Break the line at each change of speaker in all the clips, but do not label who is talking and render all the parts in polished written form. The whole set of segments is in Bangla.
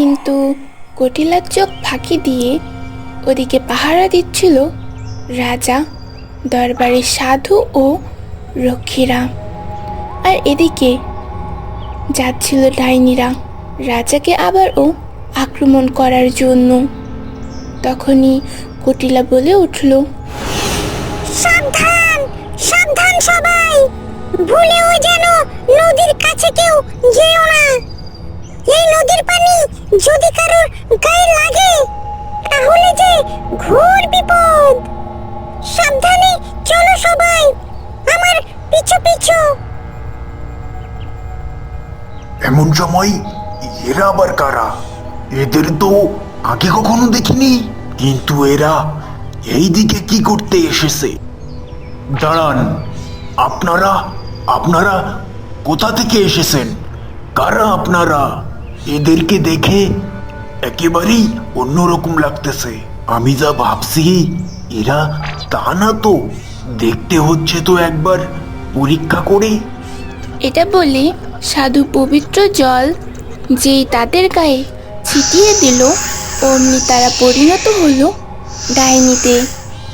কিন্তু কটিলার চোখ ফাঁকি দিয়ে ওদিকে পাহারা দিচ্ছিল রাজা, দরবারের সাধু ও রক্ষীরা। আর এদিকে যাচ্ছিল ডাইনিরা রাজাকে আবারও আক্রমণ করার জন্য। তখনই কটিলা বলে উঠল,
সাবধান সাবধান সবাই, ভুলেও যেন নদীর কাছে কেউ যেও না। এই নদীর পানি যদি কারোর গায়ে লাগে তাহলে যে ঘোর বিপদ। সাবধানে চলো সবাই, আমার পিছু পিছু।
এমন সময় এরা আবার কারা? এদের তো আগে কখনো দেখিনি, কিন্তু এরা এই দিকে কি করতে এসেছে? দাঁড়ান, আপনারা আপনারা কোথা থেকে এসেছেন? কারা আপনারা? এদেরকে দেখে একেবারেই অন্যরকম লাগতেছে। আমি যা ভাবছি এরা তা না তো, দেখতে হচ্ছে তো একবার পরীক্ষা করে।
এটা বলে সাধু পবিত্র জল যেই তাদের গায়ে ছিটিয়ে দিল, অমনি তারা পরিণত হলো ডাইনিতে।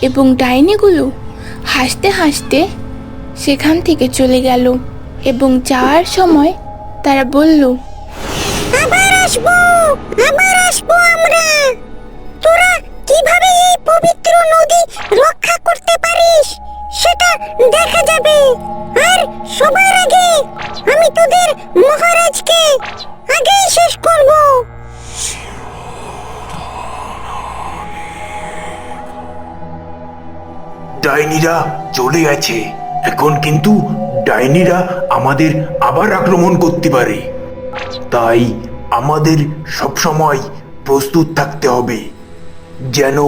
এবং ডাইনিগুলো হাসতে হাসতে সেখান থেকে চলে গেল। এবং যাওয়ার সময় তারা বলল,
আবার আসবো আমরা। তোরা কিভাবে এই পবিত্র নদী রক্ষা করতে পারিস সেটা দেখা যাবে। আর সবার আগে আমি তোদের মহারাজকে আগেই শেষ করব।
ডাইনিরা চলে গেছে। এখন কিন্তু ডাইনিরা আমাদের আবার আক্রমণ করতে পারে, তাই আমাদের সবসময় প্রস্তুত থাকতে হবে, যেন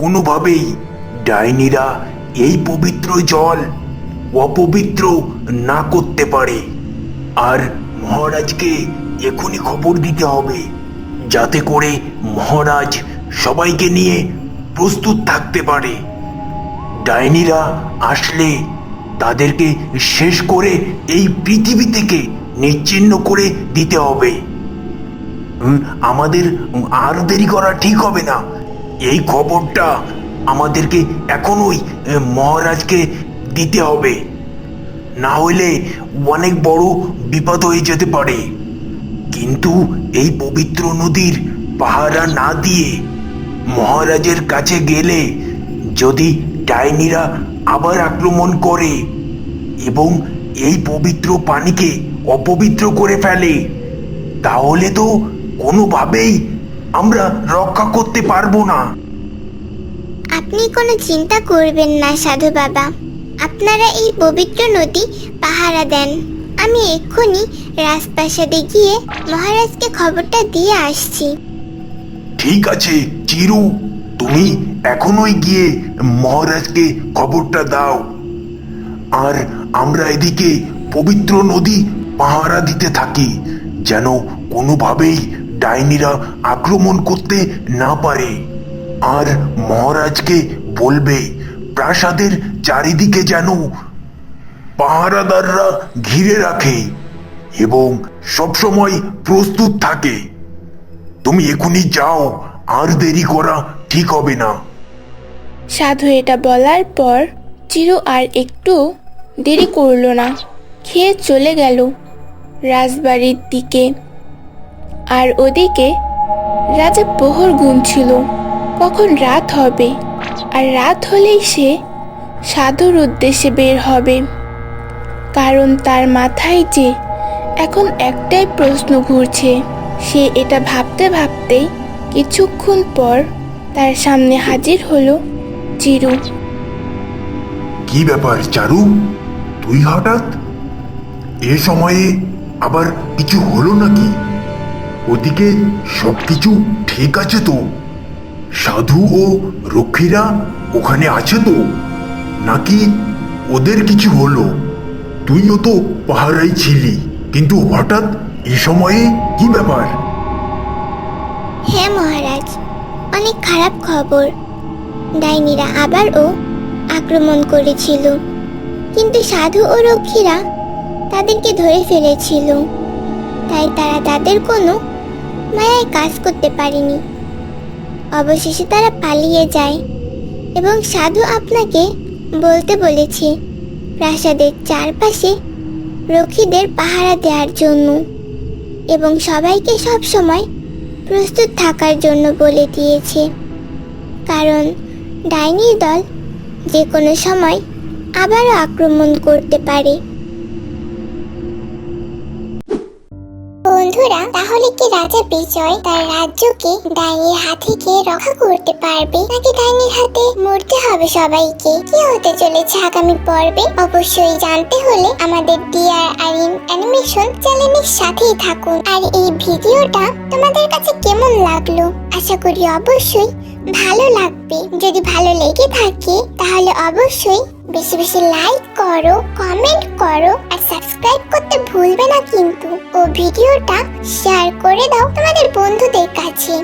কোনোভাবেই ডাইনিরা এই পবিত্র জল অপবিত্র না করতে পারে। আর মহারাজকে এখনই খবর দিতে হবে, যাতে করে মহারাজ সবাইকে নিয়ে প্রস্তুত থাকতে পারে। ডাইনিরা আসলে তাদেরকে শেষ করে এই পৃথিবী থেকে নিশ্চিহ্ন করে দিতে হবে। আমাদের আর দেরি করা ঠিক হবে না। এই খবরটা আমাদেরকে এখনই মহারাজকে দিতে হবে, না হলে অনেক বড় বিপদ হয়ে যেতে পারে। কিন্তু এই পবিত্র নদীর পাহারা না দিয়ে মহারাজের কাছে গেলে যদি ডাইনিরা আবার আক্রমণ করে এবং এই পবিত্র পানিকে অপবিত্র করে ফেলে, তাহলে তো কোনোভাবেই আমরা রক্ষা করতে পারবো না।
আপনি কোনো চিন্তা করবেন না সাধু বাবা, আপনারা এই পবিত্র নদী পাহারা দেন। আমি এক্ষুনি রাজপ্রাসাদে গিয়ে মহারাজকে খবরটা দিয়ে আসছি।
ঠিক আছে চিরু, তুমি এখনই গিয়ে মহারাজকে খবরটা দাও। আর আমরা এদিকে পবিত্র নদী পাহারা দিতে থাকি, যেন কোনোভাবেই ডাইনিরা আক্রমণ করতে না পারে। আর মহারাজকে বলবে প্রাসাদের চারিদিকে যেন পাহারাদাররা ঘিরে রাখে এবং সবসময় প্রস্তুত থাকে। তুমি এখনই যাও, আর দেরি করা ঠিক হবে না।
সাধু এটা বলার পর চিরু আর একটু দেরি করলো না, খেয়ে চলে গেল রাজবাড়ির দিকে। আর ওদিকে রাজা প্রহর গুনছিল কখন রাত হবে, আর রাত হলেই সে সাধুর উদ্দেশ্যে বের হবে। কারণ তার মাথায় যে এখন একটাই প্রশ্ন ঘুরছে। সে এটা ভাবতে ভাবতেই কিছুক্ষণ পর তার সামনে হাজির হলো চিরু।
কি ব্যাপার চারু, তুই হঠাৎ এ সময়ে? আবার কিছু হলো নাকি? ওদিকে সবকিছু ঠিক আছে তো? সাধু ও রক্ষীরা ওখানে আছে তো? নাকি ওদের কিছু হলো? তুইও তো পাহারাই ছিলি, কিন্তু হঠাৎ এ সময়ে কি ব্যাপার?
হ্যাঁ মহারাজ, অনেক খারাপ খবর। ডাইনিরা আবারও আক্রমণ করেছিল, কিন্তু সাধু ও রক্ষীরা তাদেরকে ধরে ফেলেছিল। তাই তারা তাদের কোনো মায়ায় কাজ করতে পারেনি। অবশেষে তারা পালিয়ে যায় এবং সাধু আপনাকে বলতে বলেছে প্রাসাদের চারপাশে রক্ষীদের পাহারা দেওয়ার জন্য এবং সবাইকে সব সময় প্রস্তুত থাকার জন্য বলে দিয়েছে, কারণ ডাইনির দল যে কোনো সময় আবারও আক্রমণ করতে পারে। বন্ধুরা, তাহলে কি রাজা বিজয় তার রাজ্যকে ডাইনির হাত থেকে রক্ষা করতে পারবে, নাকি ডাইনির হাতে মরতে হবে সবাইকে? কি হতে চলেছে আগামী পর্বে অবশ্যই জানতে হলে আমাদের DRRM অ্যানিমেশন চ্যানেলের সাথেই থাকুন। আর এই ভিডিওটা তোমাদের কাছে কেমন লাগলো? আশা করি অবশ্যই ভালো লাগবে। যদি ভালো লেগে থাকে তাহলে অবশ্যই বেশি বেশি লাইক করো, কমেন্ট করো আর সাবস্ক্রাইব করতে ভুলবে না কিন্তু। ও ভিডিওটা শেয়ার করে দাও তোমাদের বন্ধুদের কাছে।